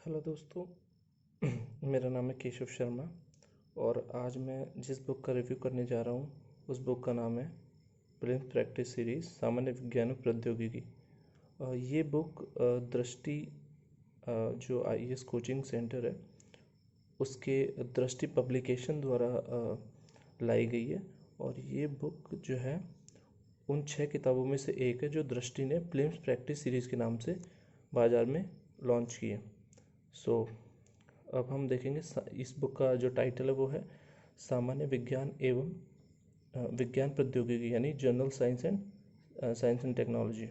Hello दोस्तों। मेरा नाम है केशव शर्मा और आज मैं जिस बुक का रिव्यू करने जा रहा हूँ उस बुक का नाम है प्रिलिम्स प्रैक्टिस सीरीज सामान्य विज्ञान और प्रौद्योगिकी। ये बुक दृष्टि जो आईएएस कोचिंग सेंटर है उसके दृष्टि पब्लिकेशन द्वारा लाई गई है। और ये बुक जो है उन 6 किताबों में से एक है जो दृष्टि ने प्रिलिम्स प्रैक्टिस सीरीज़ के नाम से बाज़ार में लॉन्च की है। सो अब हम देखेंगे इस बुक का जो टाइटल है वो है सामान्य विज्ञान एवं विज्ञान प्रौद्योगिकी यानी जनरल साइंस एंड टेक्नोलॉजी।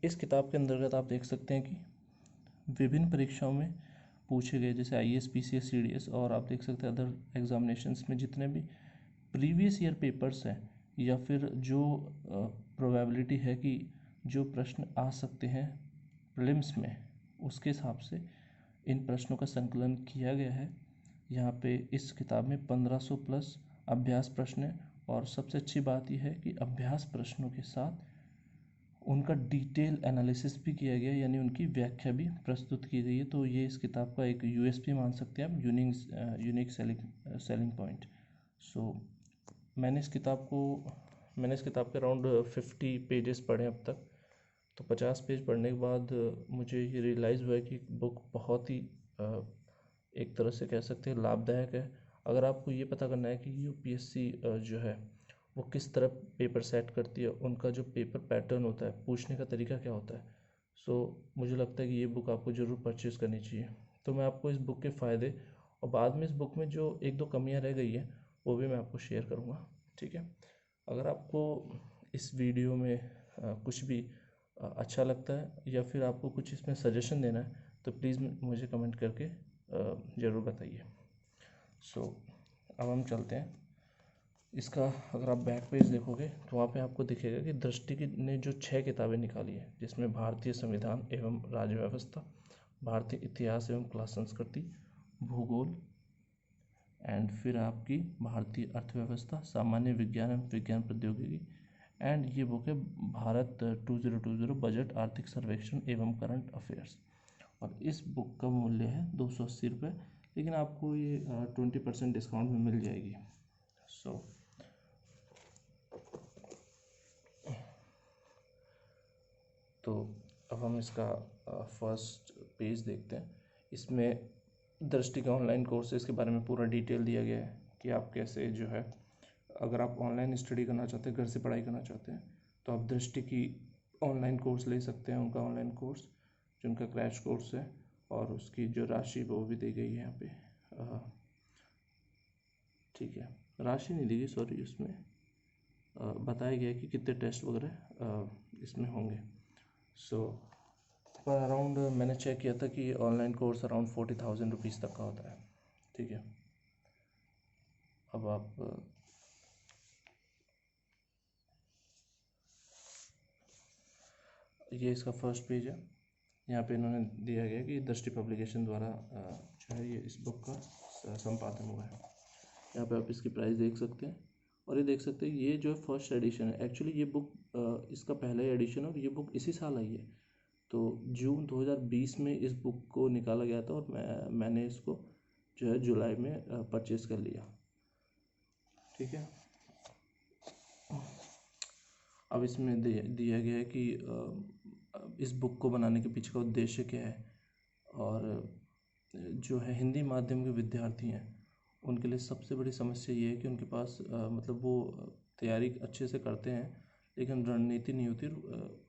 इस किताब के अंतर्गत आप देख सकते हैं कि विभिन्न परीक्षाओं में पूछे गए जैसे आईएएस पीसीएस सीडीएस और आप देख सकते हैं अदर एग्जामिनेशंस में जितने भी प्रीवियस ईयर पेपर्स हैं या फिर जो प्रोबेबिलिटी है कि जो प्रश्न आ सकते हैं प्रीलिम्स में उसके हिसाब से इन प्रश्नों का संकलन किया गया है। यहाँ पे इस किताब में 1500 प्लस अभ्यास प्रश्न हैं और सबसे अच्छी बात यह है कि अभ्यास प्रश्नों के साथ उनका डिटेल एनालिसिस भी किया गया है यानी उनकी व्याख्या भी प्रस्तुत की गई है। तो ये इस किताब का एक यूएसपी मान सकते हैं आप, यूनिक सेलिंग पॉइंट। सो मैंने इस किताब के अराउंड 50 पेजेस पढ़े अब तक। तो 50 पेज पढ़ने के बाद मुझे ये रियलाइज़ हुआ है कि बुक बहुत ही एक तरह से कह सकते हैं लाभदायक है। अगर आपको ये पता करना है कि यूपीएससी जो है वो किस तरह पेपर सेट करती है, उनका जो पेपर पैटर्न होता है, पूछने का तरीका क्या होता है, सो मुझे लगता है कि ये बुक आपको ज़रूर परचेज़ करनी चाहिए। तो मैं आपको इस बुक के फ़ायदे और बाद में इस बुक में जो एक दो कमियां रह गई है वो भी मैं आपको शेयर करूँगा, ठीक है। अगर आपको इस वीडियो में कुछ भी अच्छा लगता है या फिर आपको कुछ इसमें सजेशन देना है तो प्लीज़ मुझे कमेंट करके ज़रूर बताइए। सो अब हम चलते हैं। इसका अगर आप बैक पेज देखोगे तो वहाँ पे आपको दिखेगा कि दृष्टि ने जो 6 किताबें निकाली है जिसमें भारतीय संविधान एवं राज्य व्यवस्था, भारतीय इतिहास एवं कला संस्कृति, भूगोल एंड फिर आपकी भारतीय अर्थव्यवस्था, सामान्य विज्ञान एवं विज्ञान प्रौद्योगिकी एंड ये बुक है भारत 2020 बजट आर्थिक सर्वेक्षण एवं करंट अफेयर्स। और इस बुक का मूल्य है 280 रुपये, लेकिन आपको ये 20% डिस्काउंट में मिल जाएगी। सो तो अब हम इसका फर्स्ट पेज देखते हैं। इसमें दृष्टि के ऑनलाइन कोर्सेज़ के बारे में पूरा डिटेल दिया गया है कि आप कैसे जो है अगर आप ऑनलाइन स्टडी करना चाहते हैं, घर से पढ़ाई करना चाहते हैं, तो आप दृष्टि की ऑनलाइन कोर्स ले सकते हैं। उनका ऑनलाइन कोर्स जो उनका क्रैश कोर्स है और उसकी जो राशि वो भी दी गई है यहाँ पे, ठीक है। राशि नहीं दी गई, सॉरी, उसमें बताया गया है कि कितने टेस्ट वगैरह इसमें होंगे। सो पर अराउंड मैंने चेक किया था कि ऑनलाइन कोर्स अराउंड 40,000 रुपीज़ तक का होता है, ठीक है। अब आप ये इसका फर्स्ट पेज है। यहाँ पे इन्होंने दिया गया कि दृष्टि पब्लिकेशन द्वारा जो है ये इस बुक का संपादन हुआ है। यहाँ पे आप इसकी प्राइस देख सकते हैं और ये देख सकते हैं ये जो है फर्स्ट एडिशन है। एक्चुअली ये बुक इसका पहला ही एडिशन है और ये बुक इसी साल आई है। तो जून 2020 में इस बुक को निकाला गया था और मैंने इसको जो है जुलाई में परचेज़ कर लिया, ठीक है। अब इसमें दिया गया है कि इस बुक को बनाने के पीछे का उद्देश्य क्या है और जो है हिंदी माध्यम के विद्यार्थी हैं उनके लिए सबसे बड़ी समस्या ये है कि उनके पास मतलब वो तैयारी अच्छे से करते हैं लेकिन रणनीति नहीं होती,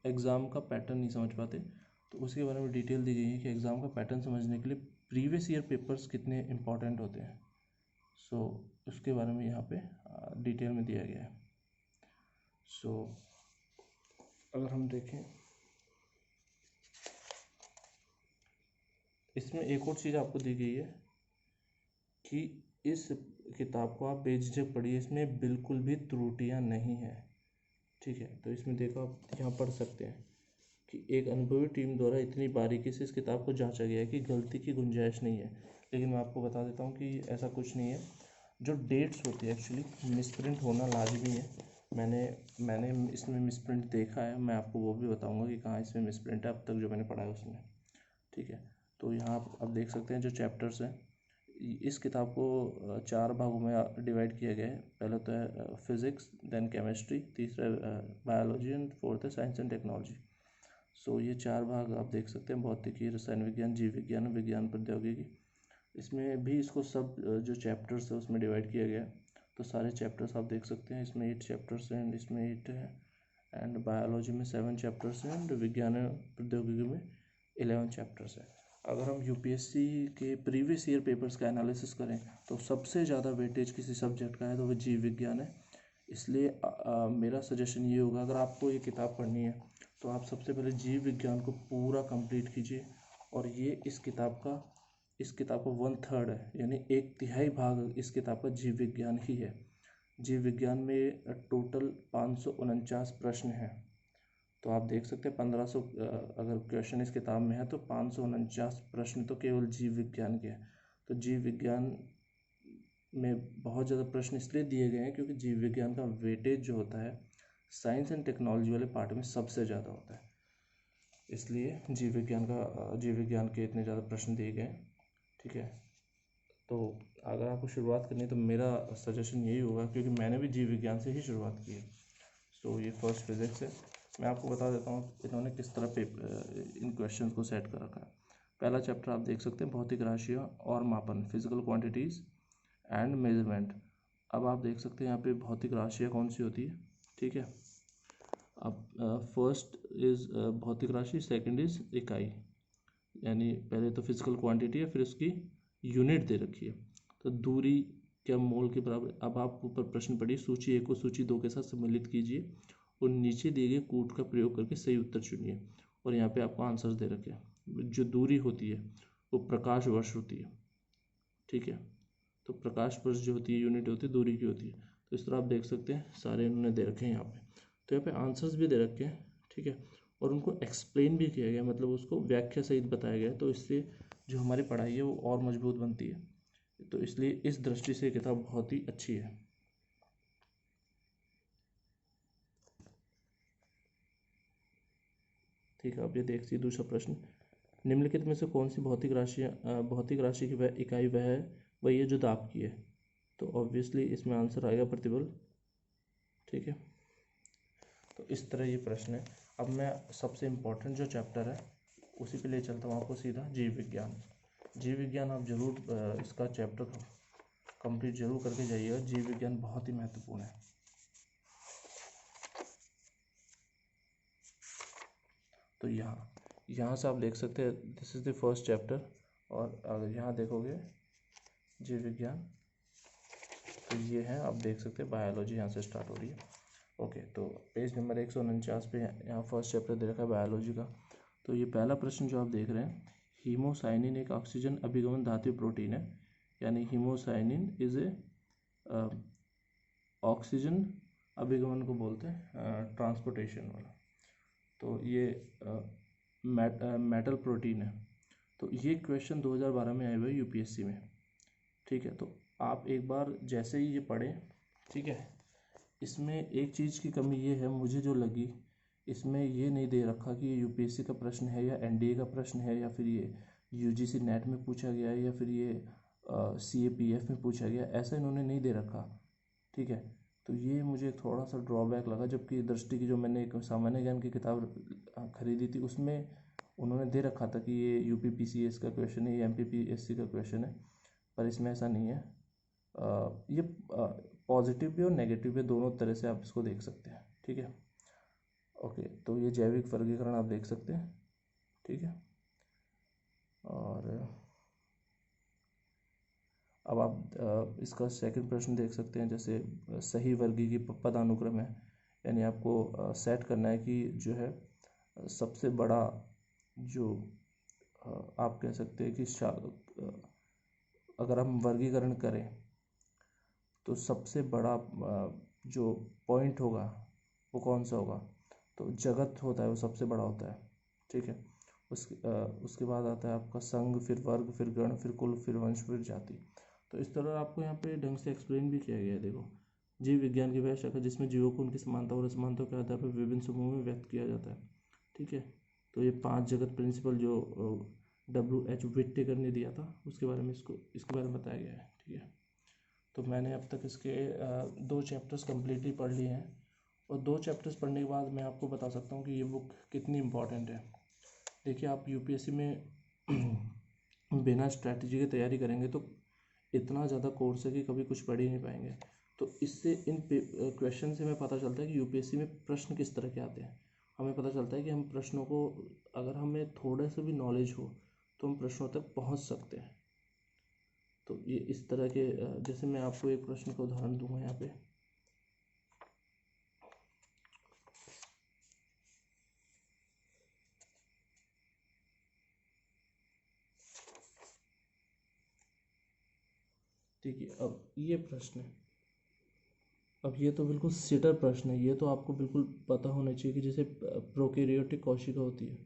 एग्ज़ाम का पैटर्न नहीं समझ पाते। तो उसके बारे में डिटेल दी गई है कि एग्ज़ाम का पैटर्न समझने के लिए प्रीवियस ईयर पेपर्स कितने इम्पॉर्टेंट होते हैं। सो उसके बारे में यहाँ पे डिटेल में दिया गया है। सो अगर हम देखें इसमें एक और चीज़ आपको दी गई है कि इस किताब को आप बेझिझक पढ़िए, इसमें बिल्कुल भी त्रुटियां नहीं हैं, ठीक है। तो इसमें देखो आप यहाँ पढ़ सकते हैं कि एक अनुभवी टीम द्वारा इतनी बारीकी से इस किताब को जांचा गया है कि गलती की गुंजाइश नहीं है। लेकिन मैं आपको बता देता हूँ कि ऐसा कुछ नहीं है। जो डेट्स होती है एक्चुअली मिसप्रिंट होना लाजमी है। मैंने इसमें मिसप्रिंट देखा है, मैं आपको वो भी बताऊंगा कि कहाँ इसमें मिसप्रिंट है अब तक जो मैंने पढ़ा है उसमें, ठीक है। तो यहाँ आप देख सकते हैं जो चैप्टर्स हैं, इस किताब को 4 भागों में डिवाइड किया गया है। पहले तो है फिज़िक्स, देन केमिस्ट्री, तीसरा बायोलॉजी एंड फोर्थ है साइंस एंड टेक्नोलॉजी। सो ये 4 भाग आप देख सकते हैं, भौतिकी, रसायन विज्ञान, जीव विज्ञान, विज्ञान प्रौद्योगिकी। इसमें भी इसको सब जो चैप्टर्स है उसमें डिवाइड किया गया है। तो सारे चैप्टर्स आप देख सकते हैं, इसमें 8 चैप्टर्स हैं एंड इसमें 8 है, एंड बायोलॉजी में 7 चैप्टर्स हैं एंड विज्ञान प्रौद्योगिकी में 11 चैप्टर्स हैं। अगर हम यूपीएससी के प्रीवियस ईयर पेपर्स का एनालिसिस करें तो सबसे ज़्यादा वेटेज किसी सब्जेक्ट का है तो वो जीव विज्ञान है। इसलिए मेरा सजेशन ये होगा, अगर आपको ये किताब पढ़नी है तो आप सबसे पहले जीव विज्ञान को पूरा कंप्लीट कीजिए। और ये इस किताब का 1/3 है, यानी 1/3 भाग इस किताब का जीव विज्ञान ही है। जीव विज्ञान में टोटल 549 प्रश्न हैं। तो आप देख सकते हैं 1500 अगर क्वेश्चन इस किताब में है तो 549 प्रश्न तो केवल जीव विज्ञान के हैं। तो जीव विज्ञान में बहुत ज़्यादा प्रश्न इसलिए दिए गए हैं क्योंकि जीव विज्ञान का वेटेज जो होता है साइंस एंड टेक्नोलॉजी वाले पार्ट में सबसे ज़्यादा होता है, इसलिए जीव विज्ञान के इतने ज़्यादा प्रश्न दिए गए हैं। ठीक है, तो अगर आपको शुरुआत करनी है तो मेरा सजेशन यही होगा, क्योंकि मैंने भी जीव विज्ञान से ही शुरुआत की है। सो ये फर्स्ट फिजिक्स है। मैं आपको बता देता हूँ इन्होंने किस तरह इन क्वेश्चन को सेट कर रखा है। पहला चैप्टर आप देख सकते हैं, भौतिक राशियाँ और मापन, फिजिकल क्वांटिटीज़ एंड मेजरमेंट। अब आप देख सकते हैं यहाँ पे भौतिक राशियाँ कौन सी होती है। ठीक है, अब फर्स्ट इज़ भौतिक राशि, सेकंड इज़ इकाई, यानी पहले तो फिजिकल क्वांटिटी है, फिर उसकी यूनिट दे रखी है। तो दूरी क्या मोल के बराबर। अब आप ऊपर प्रश्न पढ़िए, सूची 1 को सूची 2 के साथ सम्मिलित कीजिए और नीचे दिए गए कूट का प्रयोग करके सही उत्तर चुनिए। और यहाँ पे आपको आंसर्स दे रखे हैं। जो दूरी होती है वो प्रकाश वर्ष होती है। ठीक है, तो प्रकाश वर्ष जो होती है यूनिट होती है दूरी की होती है। तो इस तरह आप देख सकते हैं सारे इन्होंने दे रखे हैं यहाँ पे। तो यहाँ पे आंसर्स भी दे रखे हैं। ठीक है, और उनको एक्सप्लेन भी किया गया, मतलब उसको व्याख्या सहित बताया गया। तो इससे जो हमारी पढ़ाई है वो और मजबूत बनती है। तो इसलिए इस दृष्टि से किताब बहुत ही अच्छी है। ठीक है, अब ये देखिए दूसरा प्रश्न, निम्नलिखित में से कौन सी भौतिक राशि की वह इकाई वही है जो दाब की है। तो ऑब्वियसली इसमें आंसर आएगा प्रतिबल। ठीक है, तो इस तरह ये प्रश्न है। अब मैं सबसे इम्पोर्टेंट जो चैप्टर है उसी पे ले चलता हूँ आपको सीधा, जीव विज्ञान। जीव विज्ञान आप जरूर इसका चैप्टर कंप्लीट जरूर करके जाइएगा। जीव विज्ञान बहुत ही महत्वपूर्ण है। तो यहाँ से आप देख सकते हैं this is the first chapter. और अगर यहाँ देखोगे जीव विज्ञान तो ये है, आप देख सकते हैं बायोलॉजी यहाँ से स्टार्ट हो रही है। ओके, तो पेज नंबर 149 पे यहाँ फर्स्ट चैप्टर दे रखा है बायोलॉजी का। तो ये पहला प्रश्न जो आप देख रहे हैं, हीमोसाइनिन एक ऑक्सीजन अभिगमन धात्विक प्रोटीन है, यानी हीमोसाइनिन इज ए ऑक्सीजन अभिगमन को बोलते हैं, ट्रांसपोर्टेशन वाला। तो ये मेटल प्रोटीन है। तो ये क्वेश्चन 2012 में आए हुए यूपीएससी में। ठीक है, तो आप एक बार जैसे ही ये पढ़ें। ठीक है, इसमें एक चीज़ की कमी ये है मुझे जो लगी, इसमें ये नहीं दे रखा कि ये यूपीएससी का प्रश्न है या एनडीए का प्रश्न है या फिर ये यूजीसी नेट में पूछा गया है या फिर ये सीएपीएफ में पूछा गया, ऐसा इन्होंने नहीं दे रखा। ठीक है, तो ये मुझे थोड़ा सा ड्रॉबैक लगा। जबकि दृष्टि की जो मैंने एक सामान्य ज्ञान की किताब खरीदी थी उसमें उन्होंने दे रखा था कि ये यूपीपीसीएस का क्वेश्चन है, ये एमपीपीएससी का क्वेश्चन है, पर इसमें ऐसा नहीं है। ये पॉजिटिव भी और नेगेटिव भी दोनों तरह से आप इसको देख सकते हैं। ठीक है, ओके, तो ये जैविक वर्गीकरण आप देख सकते हैं। ठीक है, और अब आप इसका सेकंड प्रश्न देख सकते हैं, जैसे सही वर्गीय की पदानुक्रम है, यानी आपको सेट करना है कि जो है सबसे बड़ा जो आप कह सकते हैं कि अगर हम वर्गीकरण करें तो सबसे बड़ा जो पॉइंट होगा वो कौन सा होगा। तो जगत होता है वो सबसे बड़ा होता है। ठीक है, उसके बाद आता है आपका संघ, फिर वर्ग, फिर गण, फिर कुल, फिर वंश, फिर जाति। तो इस तरह आपको यहाँ पे ढंग से एक्सप्लेन भी किया गया है। देखो, जीव विज्ञान की वह शाखा जिसमें जीवों को उनकी समानता और असमानता के आधार पर विभिन्न समूहों में व्यक्त किया जाता है। ठीक है, तो ये 5 जगत प्रिंसिपल जो WH विट्टेकर ने दिया था, उसके बारे में इसके बारे में बताया गया है। ठीक है, तो मैंने अब तक इसके 2 चैप्टर्स कम्प्लीटली पढ़ लिए हैं, और 2 चैप्टर्स पढ़ने के बाद मैं आपको बता सकता हूँ कि ये बुक कितनी इम्पॉर्टेंट है। देखिए, आप UPSC में बिना स्ट्रैटेजी की तैयारी करेंगे तो इतना ज़्यादा कोर्स है कि कभी कुछ पढ़ ही नहीं पाएंगे। तो इससे इन क्वेश्चन से हमें पता चलता है कि UPSC में प्रश्न किस तरह के आते हैं। हमें पता चलता है कि हम प्रश्नों को, अगर हमें थोड़ा सा भी नॉलेज हो तो हम प्रश्नों तक पहुंच सकते हैं। तो ये इस तरह के, जैसे मैं आपको एक प्रश्न का उदाहरण दूंगा यहाँ पे। ठीक है, अब ये प्रश्न है, अब ये तो बिल्कुल सीधा प्रश्न है, ये तो आपको बिल्कुल पता होना चाहिए कि जैसे प्रोकैरियोटिक कोशिका होती है,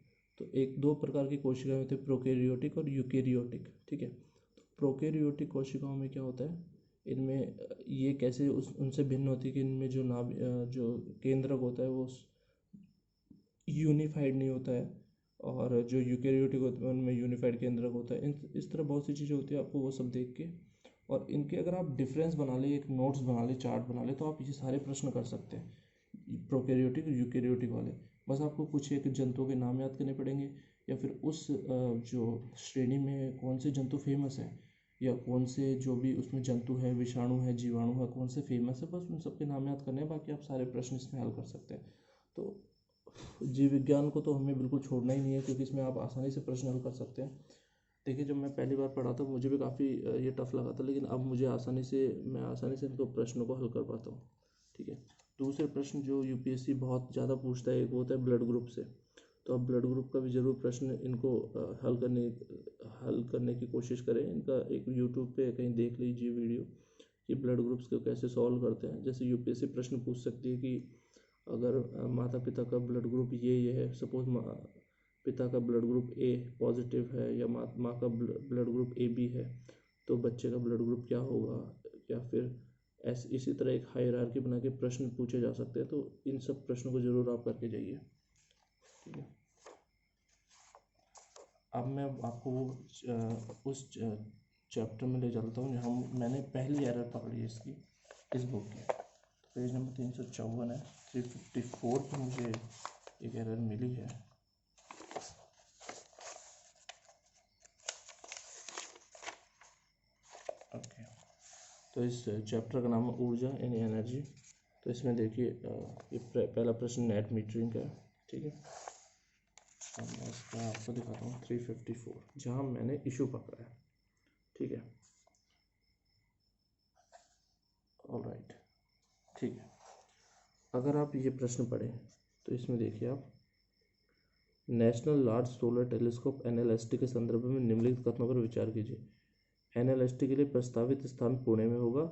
तो एक 2 प्रकार की कोशिकाएं होती है, प्रोकैरियोटिक और यूकैरियोटिक। ठीक है, तो प्रोकैरियोटिक कोशिकाओं में क्या होता है, इनमें ये कैसे उनसे भिन्न होती है कि इनमें जो केंद्रक होता है वो यूनिफाइड नहीं होता है, और जो यूकैरियोटिक होते हैं उनमें यूनिफाइड केंद्रक होता है। इस तरह बहुत सी चीज़ें होती है, आपको वो सब देख के और इनके अगर आप डिफरेंस बना ले, एक नोट्स बना ले, चार्ट बना ले, तो आप ये सारे प्रश्न कर सकते हैं प्रोकैरियोटिक और यूकैरियोटिक वाले। बस आपको कुछ एक जंतुओं के नाम याद करने पड़ेंगे, या फिर उस जो श्रेणी में कौन से जंतु फेमस है, या कौन से जो भी उसमें जंतु है, विषाणु है, जीवाणु है, कौन से फेमस है, बस उन सबके नाम याद करने हैं। बाकी आप सारे प्रश्न इसमें हल कर सकते हैं। तो जीव विज्ञान को तो हमें बिल्कुल छोड़ना ही नहीं है, क्योंकि इसमें आप आसानी से प्रश्न हल कर सकते हैं। देखिए, जब मैं पहली बार पढ़ा था मुझे भी काफ़ी ये टफ लगा था, लेकिन अब मैं आसानी से इनको प्रश्नों को हल कर पाता हूँ। ठीक है, दूसरे प्रश्न जो UPSC बहुत ज़्यादा पूछता है, एक होता है ब्लड ग्रुप से। तो अब ब्लड ग्रुप का भी ज़रूर प्रश्न इनको हल करने की कोशिश करें। इनका एक यूट्यूब पे कहीं देख लीजिए वीडियो कि ब्लड ग्रुप्स को कैसे सॉल्व करते हैं। जैसे UPSC प्रश्न पूछ सकती है कि अगर माता पिता का ब्लड ग्रुप ये है, सपोज पिता का ब्लड ग्रुप A पॉजिटिव है, या माँ का ब्लड ग्रुप AB है, तो बच्चे का ब्लड ग्रुप क्या होगा, या फिर इसी तरह एक हायरार्की बना के प्रश्न पूछे जा सकते हैं। तो इन सब प्रश्नों को जरूर आप करके जाइए। ठीक है, अब मैं आपको उस चैप्टर में ले चलता हूँ जहाँ मैंने पहली एरर पकड़ी है इसकी, इस बुक की। तो पेज नंबर 354 है, 354 पर मुझे एक एरर मिली है। ओके, तो इस चैप्टर का नाम है ऊर्जा यानी एनर्जी। तो इसमें देखिए, ये पहला प्रश्न नेट मीटरिंग का है। ठीक है, अब मैं इसका आपको दिखाता हूँ 354, जहाँ मैंने इशू पकड़ा है। ठीक है, ऑलराइट। ठीक है, अगर आप ये प्रश्न पढ़ें तो इसमें देखिए, आप national large solar telescope NLST के संदर्भ में निम्नलिखित कथनों पर विचार कीजिए। NLST के लिए प्रस्तावित स्थान पुणे में होगा।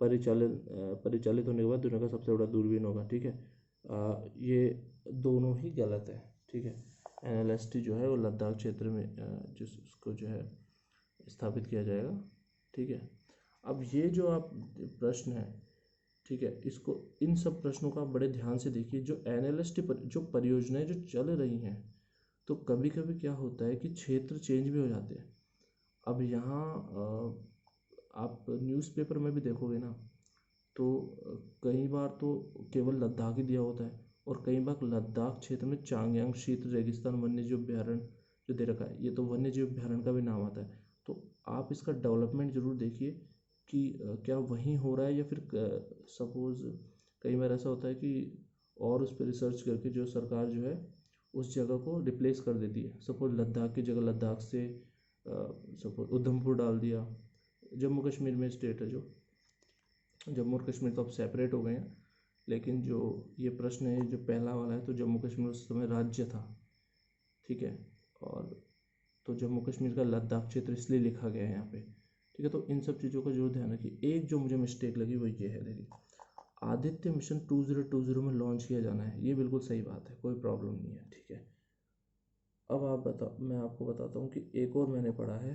परिचालित होने के बाद दुनिया का सबसे बड़ा दूरबीन होगा। ठीक है, ये दोनों ही गलत है। ठीक है, NLST जो है वो लद्दाख क्षेत्र में जिसको जो है स्थापित किया जाएगा। ठीक है, अब ये जो आप प्रश्न है, ठीक है, इसको इन सब प्रश्नों को आप बड़े ध्यान से देखिए। जो NLST जो परियोजनाएं जो चल रही हैं, तो कभी कभी क्या होता है कि क्षेत्र चेंज भी हो जाते हैं। अब यहाँ आप न्यूज़पेपर में भी देखोगे ना, तो कई बार तो केवल लद्दाख ही दिया होता है, और कई बार लद्दाख क्षेत्र में चांगयांग शीत रेगिस्तान वन्यजीव अभ्यारण्य जो दे रखा है, ये तो वन्यजीव अभ्यारण्य का भी नाम आता है। तो आप इसका डेवलपमेंट ज़रूर देखिए कि क्या वहीं हो रहा है, या फिर सपोज़ कई बार ऐसा होता है कि और उस पर रिसर्च करके जो सरकार जो है उस जगह को रिप्लेस कर देती है। सपोज लद्दाख की जगह लद्दाख से सपोज उधमपुर डाल दिया। जम्मू कश्मीर में स्टेट है, जो जम्मू और कश्मीर तो अब सेपरेट हो गए हैं, लेकिन जो ये प्रश्न है जो पहला वाला है, तो जम्मू कश्मीर उस समय राज्य था। ठीक है, और तो जम्मू कश्मीर का लद्दाख क्षेत्र इसलिए लिखा गया है यहाँ पे। ठीक है, तो इन सब चीज़ों का जरूर ध्यान रखिए। एक जो मुझे मिस्टेक लगी वो ये है, देखिए आदित्य मिशन 2020 में लॉन्च किया जाना है, ये बिल्कुल सही बात है, कोई प्रॉब्लम नहीं है। ठीक है, अब मैं आपको बताता हूँ कि एक और मैंने पढ़ा है,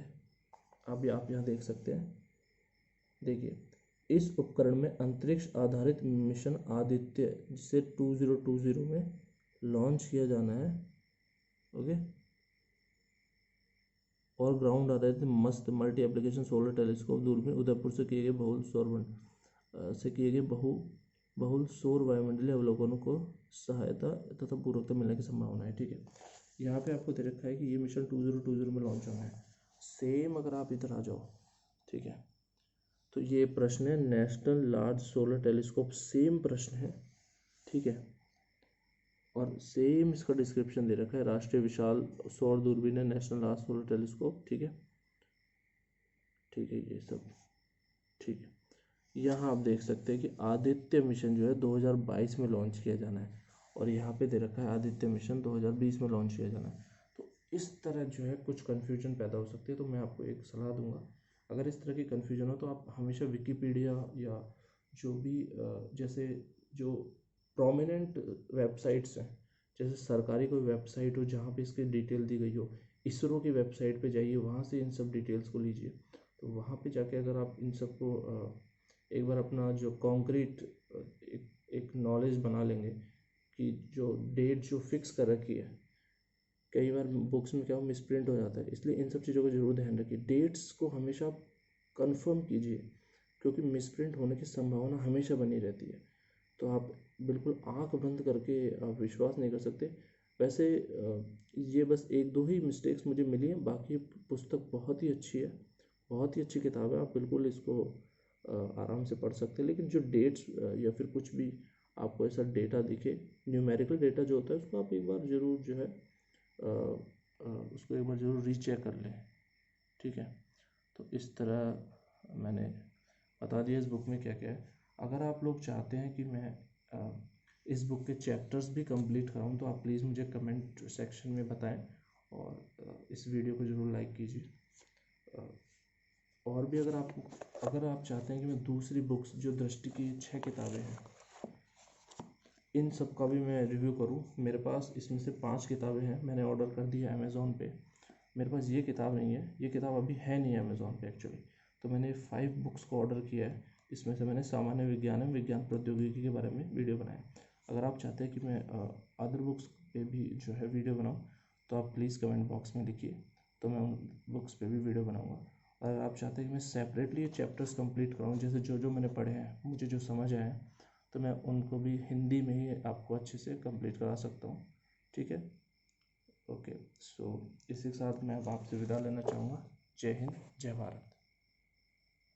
आप यहाँ देख सकते हैं। देखिए, इस उपकरण में अंतरिक्ष आधारित मिशन आदित्य, जिसे 2020 में लॉन्च किया जाना है। ओके, और ग्राउंड आधारित मस्त मल्टी एप्लीकेशन सोलर टेलीस्कोप दूरबीन उदयपुर से किए गए बहुल सौर वायुमंडलीय अवलोकनों को सहायता तथा पूर्वता मिलने की संभावना है। ठीक है, यहाँ पे आपको दे रखा है कि ये मिशन 2020 में लॉन्च होना है। सेम अगर आप इधर आ जाओ, ठीक है, तो ये प्रश्न है national large solar telescope, same प्रश्न है। ठीक है, और सेम इसका डिस्क्रिप्शन दे रखा है, राष्ट्रीय विशाल सौर दूरबीन है, नेशनल लार्ज सोलर टेलीस्कोप। ठीक है, ठीक है, ये सब ठीक है। यहाँ आप देख सकते हैं कि आदित्य मिशन जो है 2022 में लॉन्च किया जाना है, और यहाँ पे दे रखा है आदित्य मिशन 2020 में लॉन्च किया जाना है। तो इस तरह जो है कुछ कन्फ्यूजन पैदा हो सकती है। तो मैं आपको एक सलाह दूंगा, अगर इस तरह की कन्फ्यूजन हो तो आप हमेशा विकिपीडिया या जो भी जैसे जो प्रोमिनेंट वेबसाइट्स हैं, जैसे सरकारी कोई वेबसाइट हो जहाँ पे इसकी डिटेल दी गई हो, इसरो की वेबसाइट पे जाइए, वहाँ से इन सब डिटेल्स को लीजिए। तो वहाँ पे जाके अगर आप इन सबको एक बार अपना जो कॉन्क्रीट एक नॉलेज बना लेंगे कि जो डेट जो फिक्स कर रखी है, कई बार बुक्स में क्या हो मिसप्रिंट हो जाता है, इसलिए इन सब चीज़ों का जरूर ध्यान रखिए। डेट्स को हमेशा कंफर्म कीजिए, क्योंकि मिसप्रिंट होने की संभावना हमेशा बनी रहती है। तो आप बिल्कुल आंख बंद करके आप विश्वास नहीं कर सकते। वैसे ये बस एक दो ही मिस्टेक्स मुझे मिली हैं, बाकी पुस्तक बहुत ही अच्छी है, बहुत ही अच्छी किताब है, आप बिल्कुल इसको आराम से पढ़ सकते हैं। लेकिन जो डेट्स या फिर कुछ भी आपको ऐसा डेटा दिखे, न्यूमेरिकल डेटा जो होता है, उसको आप एक बार ज़रूर जो है उसको एक बार ज़रूर रीचेक कर लें। ठीक है, तो इस तरह मैंने बता दिया इस बुक में क्या क्या है। अगर आप लोग चाहते हैं कि मैं इस बुक के चैप्टर्स भी कंप्लीट कराऊं, तो आप प्लीज़ मुझे कमेंट सेक्शन में बताएं, और इस वीडियो को ज़रूर लाइक कीजिए। और भी अगर आप चाहते हैं कि मैं दूसरी बुक्स जो दृष्टि की 6 किताबें हैं, इन सब का भी मैं रिव्यू करूं, मेरे पास इसमें से 5 किताबें हैं, मैंने ऑर्डर कर दी है अमेज़ॉन पे। मेरे पास ये किताब नहीं है, ये किताब अभी है नहीं अमेज़ॉन पे एक्चुअली। तो मैंने 5 बुक्स को ऑर्डर किया है। इसमें से मैंने सामान्य विज्ञान एवं विज्ञान प्रौद्योगिकी के बारे में वीडियो बनाया। अगर आप चाहते हैं कि मैं अदर बुक्स पे भी जो है वीडियो बनाऊँ, तो आप प्लीज़ कमेंट बॉक्स में लिखिए, तो मैं उन बुक्स पे भी वीडियो बनाऊँगा। अगर आप चाहते हैं कि मैं सेपरेटली ये चैप्टर्स कंप्लीट कराऊँ, जैसे जो जो मैंने पढ़े हैं, मुझे जो समझ आए हैं, तो मैं उनको भी हिंदी में ही आपको अच्छे से कंप्लीट करा सकता हूँ। ठीक है, ओके, सो इसी के साथ मैं अब आपसे विदा लेना चाहूँगा। जय हिंद, जय भारत।